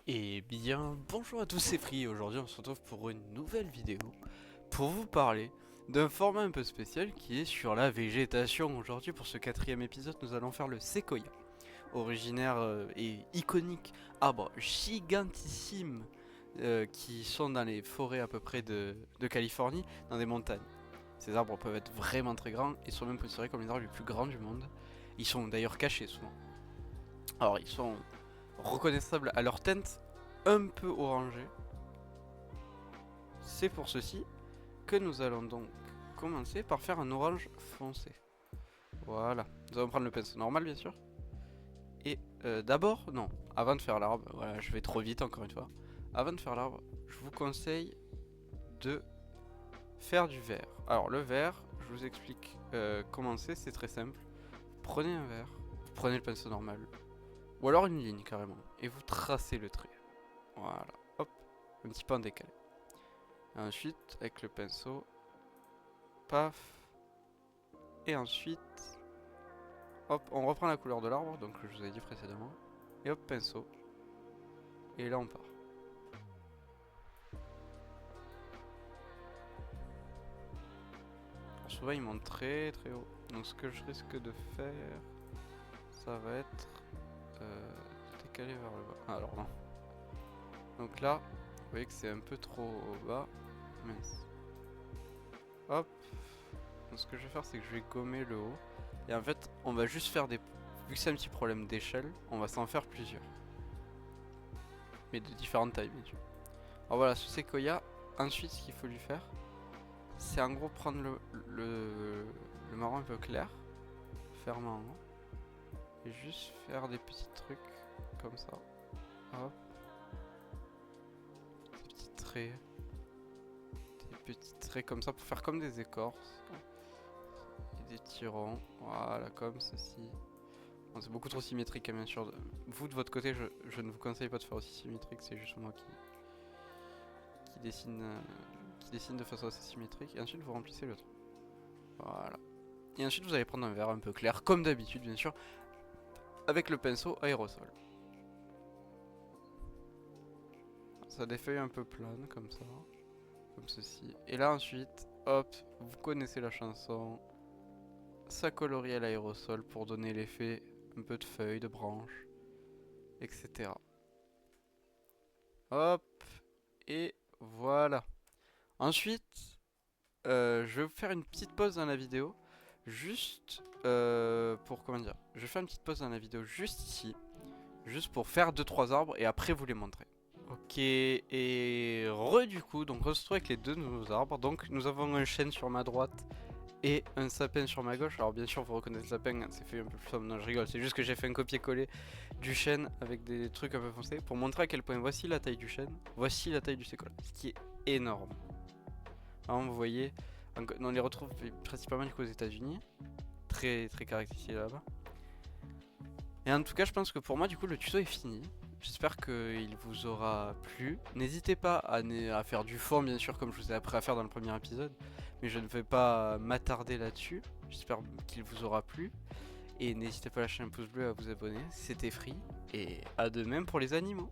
Et bien, bonjour à tous, c'est Free. Aujourd'hui, on se retrouve pour une nouvelle vidéo pour vous parler d'un format un peu spécial qui est sur la végétation. Aujourd'hui, pour ce quatrième épisode, nous allons faire le séquoia, originaire et iconique arbre gigantissime qui sont dans les forêts à peu près de Californie, dans des montagnes. Ces arbres peuvent être vraiment très grands et sont même considérés comme les arbres les plus grands du monde. Ils sont d'ailleurs cachés souvent. Alors, ils sont reconnaissables à leur teinte un peu orangée. C'est pour ceci que nous allons donc commencer par faire un orange foncé. Voilà, nous allons prendre le pinceau normal bien sûr. Et d'abord, non, avant de faire l'arbre, voilà, je vais trop vite encore une fois. Avant de faire l'arbre, je vous conseille de faire du vert. Alors le vert, je vous explique comment c'est très simple. Prenez un verre, vous prenez le pinceau normal, ou alors une ligne carrément, et vous tracez le trait. Voilà, hop, un petit peu en décalé. Et ensuite, avec le pinceau, paf, et ensuite, hop, on reprend la couleur de l'arbre, donc je vous ai dit précédemment, et hop, pinceau, et là on part. Alors souvent ils montent très très haut, donc ce que je risque de faire, ça va être décaler vers le bas. Ah, alors non. Donc là, vous voyez que c'est un peu trop bas, mince. Hop, donc ce que je vais faire c'est que je vais gommer le haut, et en fait on va juste faire des... Vu que c'est un petit problème d'échelle, on va s'en faire plusieurs. Mais de différentes tailles bien sûr. Alors voilà, ce séquoia, ensuite ce qu'il faut lui faire, c'est en gros prendre le marron un peu clair, fermant, et juste faire des petits trucs comme ça. Hop, des petits traits comme ça pour faire comme des écorces. Et des petits ronds, voilà, comme ceci. Bon, c'est beaucoup trop symétrique, hein, bien sûr. Vous de votre côté, je ne vous conseille pas de faire aussi symétrique, c'est juste moi qui dessine, qui dessine de façon assez symétrique. Et ensuite, vous remplissez le trou. Voilà. Et ensuite, vous allez prendre un verre un peu clair, comme d'habitude, bien sûr, avec le pinceau aérosol. Ça a des feuilles un peu planes, comme ça. Comme ceci. Et là, ensuite, hop, vous connaissez la chanson. Ça colorie à l'aérosol pour donner l'effet un peu de feuilles, de branches, etc. Hop, et voilà. Ensuite, je vais vous faire une petite pause dans la vidéo. Juste pour, comment dire, je vais faire une petite pause dans la vidéo juste ici. Juste pour faire 2-3 arbres et après vous les montrer. Ok, et du coup, donc on se retrouve avec les deux nouveaux arbres. Donc nous avons un chêne sur ma droite et un sapin sur ma gauche. Alors bien sûr vous reconnaissez le sapin, c'est fait un peu plus sombre, non je rigole, c'est juste que j'ai fait un copier-coller du chêne avec des trucs un peu foncés pour montrer à quel point voici la taille du chêne, voici la taille du séquoia, ce qui est énorme. Alors vous voyez, on les retrouve principalement du coup aux États-Unis, très très caractérisés là-bas. Et en tout cas je pense que pour moi du coup le tuto est fini. J'espère qu'il vous aura plu. N'hésitez pas à faire du fond bien sûr comme je vous ai appris à faire dans le premier épisode. Mais je ne vais pas m'attarder là-dessus. J'espère qu'il vous aura plu. Et n'hésitez pas à lâcher un pouce bleu et à vous abonner. C'était Free. Et à de même pour les animaux.